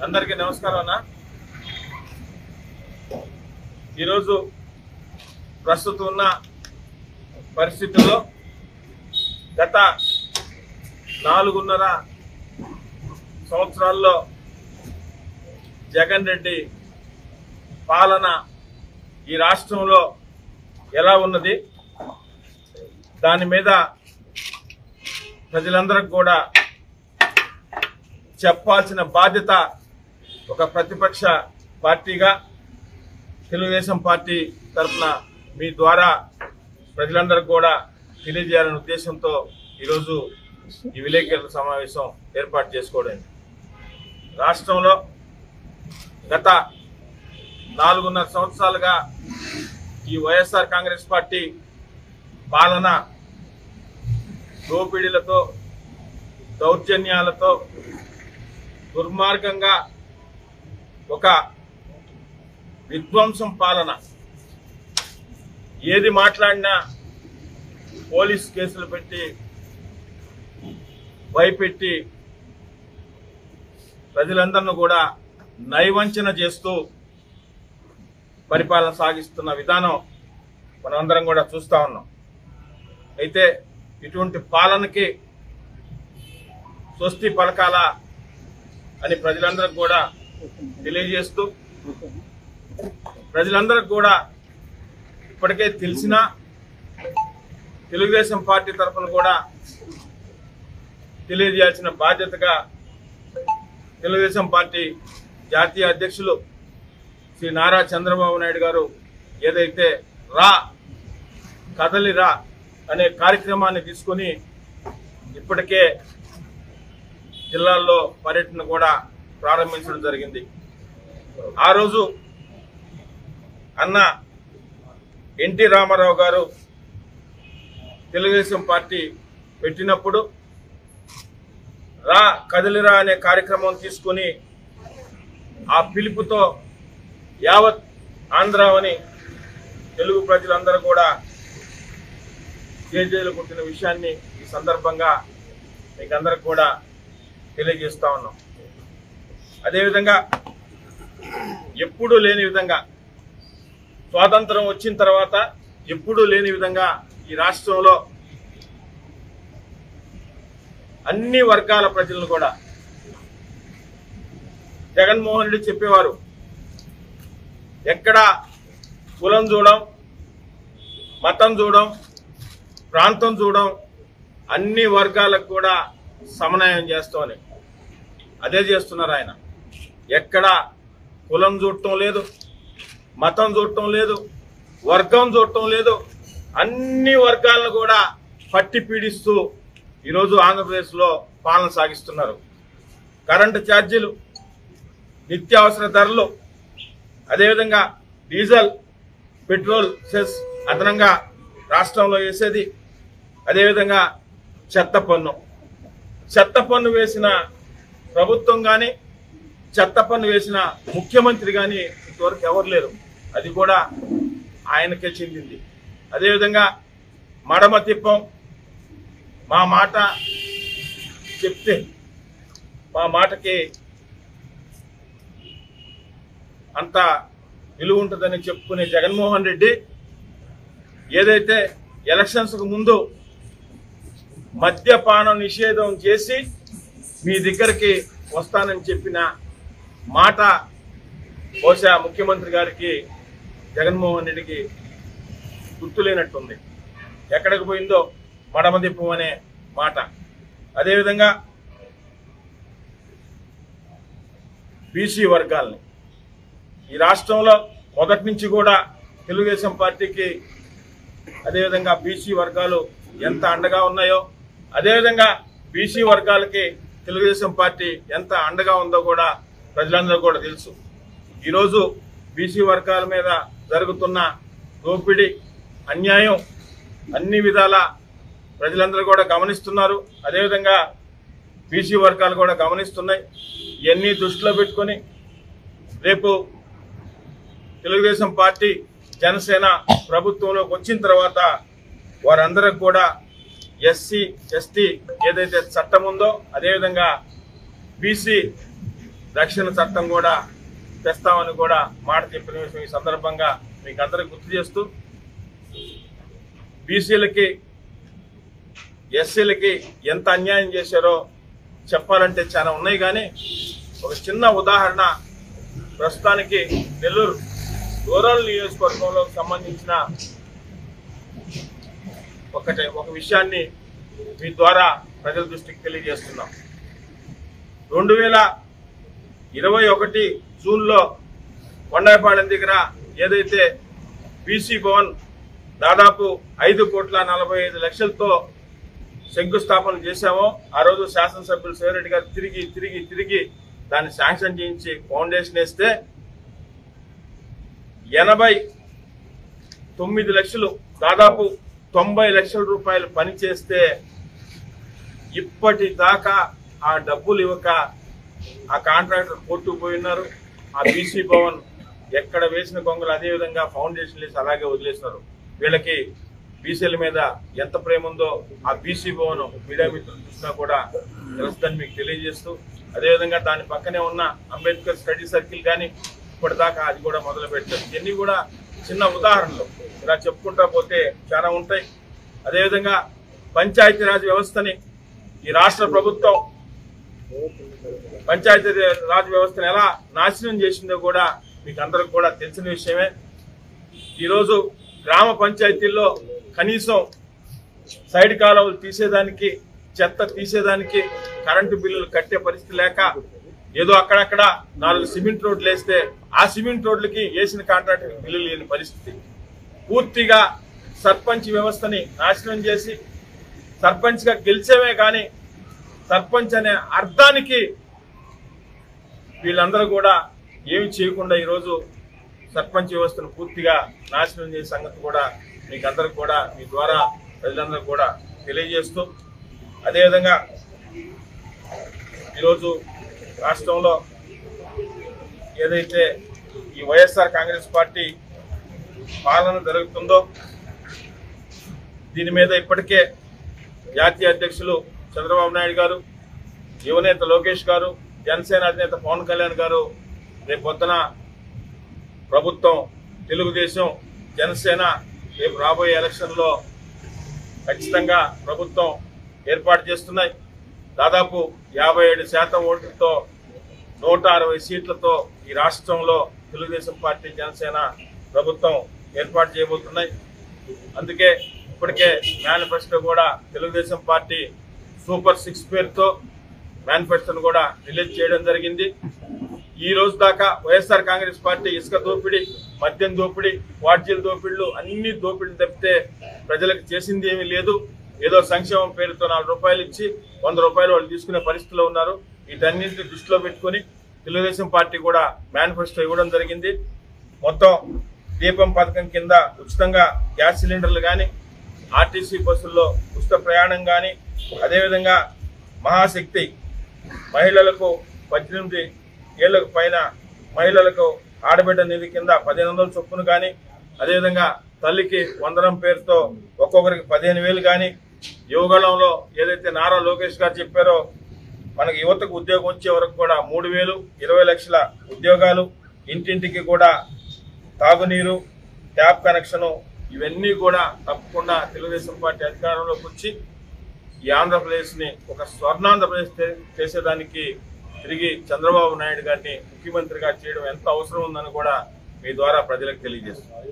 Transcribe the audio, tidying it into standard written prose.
అందరికీ నమస్కారం అన్న. ఈరోజు ప్రస్తుతం ఉన్న పరిస్థితుల్లో గత 4.5 సంవత్సరాల్లో జగన్ రెడ్డి పాలన ఈ రాష్ట్రంలో ఎలా ఉన్నది, దాని మీద ప్రజలందరికీ కూడా చెప్పాల్సిన బాధ్యత ఒక ప్రతిపక్ష పార్టీగా తెలుగుదేశం పార్టీ తరఫున మీ ద్వారా ప్రజలందరికీ కూడా తెలియజేయాలనే ఉద్దేశంతో ఈరోజు ఈ విలేకరుల సమావేశం ఏర్పాటు చేసుకోవడం. రాష్ట్రంలో గత 4.5 సంవత్సరాలుగా ఈ వైఎస్ఆర్ కాంగ్రెస్ పార్టీ పాలన దోపిడీలతో, దౌర్జన్యాలతో, దుర్మార్గంగా ఒక విధ్వంసం పాలన. ఏది మాట్లాడినా పోలీస్ కేసులు పెట్టి భయపెట్టి ప్రజలందరినీ కూడా నయవంచన చేస్తూ పరిపాలన సాగిస్తున్న విధానం మనమందరం కూడా చూస్తా ఉన్నాం. అయితే ఇటువంటి పాలనకి స్వస్తి పలకాల అని ప్రజలందరికీ కూడా తెలియజేస్తూ, ప్రజలందరికీ కూడా ఇప్పటికే తెలిసిన తెలుగుదేశం పార్టీ తరఫున కూడా తెలియజేయాల్సిన బాధ్యతగా తెలుగుదేశం పార్టీ జాతీయ అధ్యక్షులు శ్రీ నారా చంద్రబాబు నాయుడు గారు ఏదైతే కదలి రా అనే కార్యక్రమాన్ని తీసుకుని ఇప్పటికే జిల్లాల్లో పర్యటన కూడా ప్రారంభించడం జరిగింది. ఆ రోజు అన్న ఎన్టీ రామారావు గారు తెలుగుదేశం పార్టీ పెట్టినప్పుడు కదలిరా అనే కార్యక్రమం తీసుకుని ఆ పిలుపుతో యావత్ ఆంధ్రావని తెలుగు ప్రజలందరూ కూడా జేజేలు కొట్టిన విషయాన్ని ఈ సందర్భంగా మీకు అందరికి కూడా తెలియజేస్తా ఉన్నాం. అదేవిధంగా ఎప్పుడూ లేని విధంగా స్వాతంత్రం వచ్చిన తర్వాత ఎప్పుడూ లేని విధంగా ఈ రాష్ట్రంలో అన్ని వర్గాల ప్రజలను కూడా జగన్మోహన్ రెడ్డి చెప్పేవారు, ఎక్కడ కులం చూడం, మతం చూడం, ప్రాంతం చూడం, అన్ని వర్గాలకు కూడా సమన్వయం చేస్తామని. అదే చేస్తున్నారు ఆయన. ఎక్కడ కులం చూడటం లేదు, మతం చూడటం లేదు, వర్గం చూడటం లేదు, అన్ని వర్గాలను కూడా పట్టి పీడిస్తూ ఈరోజు ఆంధ్రప్రదేశ్లో పాలన సాగిస్తున్నారు. కరెంటు ఛార్జీలు, నిత్యావసర ధరలు, అదేవిధంగా డీజిల్, పెట్రోల్ సెస్ అదనంగా రాష్ట్రంలో వేసేది, అదేవిధంగా చెత్త పన్ను వేసిన ప్రభుత్వం కానీ, చెత్త పన్ను వేసిన ముఖ్యమంత్రి కానీ ఇంతవరకు ఎవరు లేరు. అది కూడా ఆయనకే చెందింది. అదేవిధంగా మడమ తిప్పం, మా మాట చెప్తే మా మాటకి అంత విలువ ఉంటుందని చెప్పుకునే జగన్మోహన్ రెడ్డి ఏదైతే ఎలక్షన్స్కు ముందు మద్యపానం నిషేధం చేసి మీ దగ్గరికి వస్తానని చెప్పిన మాట బహుశా ముఖ్యమంత్రి గారికి, జగన్మోహన్ రెడ్డికి గుర్తులేనట్టుంది. ఎక్కడికి పోయిందో మడమదిప్పం అనే మాట. అదేవిధంగా బీసీ వర్గాల్ని ఈ రాష్ట్రంలో మొదటి నుంచి కూడా తెలుగుదేశం పార్టీకి, అదేవిధంగా బీసీ వర్గాలు ఎంత అండగా ఉన్నాయో, అదేవిధంగా బీసీ వర్గాలకి తెలుగుదేశం పార్టీ ఎంత అండగా ఉందో కూడా ప్రజలందరూ కూడా తెలుసు. ఈరోజు బీసీ వర్గాల మీద జరుగుతున్న దోపిడీ, అన్యాయం అన్ని విధాల ప్రజలందరూ కూడా గమనిస్తున్నారు. అదేవిధంగా బీసీ వర్గాలు కూడా గమనిస్తున్నాయి. ఇవన్నీ దృష్టిలో పెట్టుకొని రేపు తెలుగుదేశం పార్టీ, జనసేన ప్రభుత్వంలోకి వచ్చిన తర్వాత వారందరికి కూడా ఎస్సీ ఎస్టీ ఏదైతే చట్టం ఉందో, అదేవిధంగా బీసీ రక్షణ చట్టం కూడా తెస్తామని కూడా మాట చెప్పిన విషయం ఈ సందర్భంగా మీకు అందరికి గుర్తు చేస్తూ, బీసీలకి ఎస్సీలకి ఎంత అన్యాయం చేశారో చెప్పాలంటే చాలా ఉన్నాయి. కానీ ఒక చిన్న ఉదాహరణ, ప్రస్తుతానికి నెల్లూరు రూరల్ నియోజకవర్గంలో సంబంధించిన ఒక విషయాన్ని మీ ద్వారా ప్రజల దృష్టికి తెలియజేస్తున్నాం. 2021 జూన్లో కొండాయిపాలెం దగ్గర ఏదైతే బీసీ భవన్ దాదాపు 5,45,00,000తో శంకుస్థాపన చేశామో, ఆ రోజు శాసనసభ్యులు శివరెడ్డి గారు తిరిగి దాన్ని శాంక్షన్ చేయించి ఫౌండేషన్ వేస్తే 89 లక్షలు, దాదాపు 90 లక్షల రూపాయలు పని చేస్తే ఇప్పటిదాకా ఆ డబ్బులు ఇవ్వక ఆ కాంట్రాక్టర్ కోర్టుకు పోయినారు. ఆ బీసీ భవన్ ఎక్కడ వేసిన గొంగలు అదేవిధంగా ఫౌండేషన్ వేసి అలాగే వదిలేస్తున్నారు. వీళ్ళకి బీసీల మీద ఎంత ప్రేమ ఉందో ఆ బీసీ భవన్ మీడియా మిత్రులు చూసినా కూడా తెలుస్తుందని మీకు తెలియజేస్తూ, అదేవిధంగా దాని పక్కనే ఉన్న అంబేద్కర్ స్టడీ సర్కిల్ కానీ ఇప్పటిదాకా అది కూడా మొదలు పెట్టారు. ఇవన్నీ కూడా చిన్న ఉదాహరణలు, ఇలా చెప్పుకుంటా పోతే చాలా ఉంటాయి. అదేవిధంగా పంచాయతీరాజ్ వ్యవస్థని ఈ రాష్ట్ర ప్రభుత్వం పంచాయతీరాజ్ వ్యవస్థను ఎలా నాశనం చేసిందో కూడా మీకు అందరికి కూడా తెలిసిన విషయమే. ఈరోజు గ్రామ పంచాయతీల్లో కనీసం సైడ్ కాలువలు తీసేదానికి, చెత్త తీసేదానికి కరెంటు బిల్లులు కట్టే పరిస్థితి లేక ఏదో అక్కడక్కడ 4 సిమెంట్ రోడ్లు వేస్తే ఆ సిమెంట్ రోడ్లకి వేసిన కాంట్రాక్టర్ బిల్లులు లేని పరిస్థితి. పూర్తిగా సర్పంచ్ వ్యవస్థని నాశనం చేసి సర్పంచ్గా గెలిచేవే కానీ సర్పంచ్ అనే అర్థానికి వీళ్ళందరూ కూడా ఏమి చేయకుండా ఈరోజు సర్పంచ్ వ్యవస్థను పూర్తిగా నాశనం చేసే సంగతి కూడా మీకు అందరికి కూడా మీ ద్వారా ప్రజలందరూ కూడా తెలియజేస్తూ, అదేవిధంగా ఈరోజు రాష్ట్రంలో ఏదైతే ఈ వైఎస్ఆర్ కాంగ్రెస్ పార్టీ పాలన జరుగుతుందో దీని మీద ఇప్పటికే జాతీయ అధ్యక్షులు చంద్రబాబు నాయుడు గారు, యువనేత లోకేష్ గారు, జనసేన అధినేత పవన్ కళ్యాణ్ గారు రేపు పొద్దున ప్రభుత్వం, తెలుగుదేశం, జనసేన రేపు రాబోయే ఎలక్షన్లో ఖచ్చితంగా ప్రభుత్వం ఏర్పాటు చేస్తున్నాయి. దాదాపు 57% ఓట్లతో 160 సీట్లతో ఈ రాష్ట్రంలో తెలుగుదేశం పార్టీ, జనసేన ప్రభుత్వం ఏర్పాటు చేయబోతున్నాయి. అందుకే ఇప్పటికే మేనిఫెస్టో కూడా తెలుగుదేశం పార్టీ సూపర్ 6 పేరుతో మేనిఫెస్టోను కూడా రిలీజ్ చేయడం జరిగింది. ఈ రోజు దాకా వైఎస్ఆర్ కాంగ్రెస్ పార్టీ ఇసుక దోపిడీ, మద్యం దోపిడీ, వాడ్జీల దోపిడీలు అన్ని దోపిడీలు తప్పితే ప్రజలకు చేసింది ఏమీ లేదు. ఏదో సంక్షేమం పేరుతో 4 రూపాయలు ఇచ్చి 100 రూపాయలు వాళ్ళు తీసుకునే పరిస్థితిలో ఉన్నారు. వీటన్నింటిని దృష్టిలో పెట్టుకుని తెలుగుదేశం పార్టీ కూడా మేనిఫెస్టో ఇవ్వడం జరిగింది. మొత్తం దీపం పథకం కింద ఉచితంగా గ్యాస్ సిలిండర్లు కానీ, ఆర్టీసీ బస్సుల్లో ఉచిత ప్రయాణం కానీ, అదేవిధంగా మహాశక్తి మహిళలకు 18 ఏళ్లకు పైన మహిళలకు ఆడబిడ్డ నిధి కింద 1500 చొప్పున కానీ, అదేవిధంగా తల్లికి వందనం పేరుతో ఒక్కొక్కరికి 15,000 కానీ, యువగళంలో ఏదైతే నారా లోకేష్ గారు చెప్పారో మనకి యువతకు ఉద్యోగం వచ్చే వరకు కూడా 3,000, 20 లక్షల ఉద్యోగాలు, ఇంటింటికి కూడా తాగునీరు, ట్యాప్ కనెక్షను, ఇవన్నీ కూడా తప్పకుండా తెలుగుదేశం పార్టీ అధికారంలోకి వచ్చి ఈ ఆంధ్రప్రదేశ్ని ఒక స్వర్ణాంధ్రప్రదేశ్ చేసేదానికి తిరిగి చంద్రబాబు నాయుడు గారిని ముఖ్యమంత్రిగా చేయడం ఎంత అవసరం ఉందని కూడా మీ ద్వారా ప్రజలకు తెలియజేస్తున్నారు.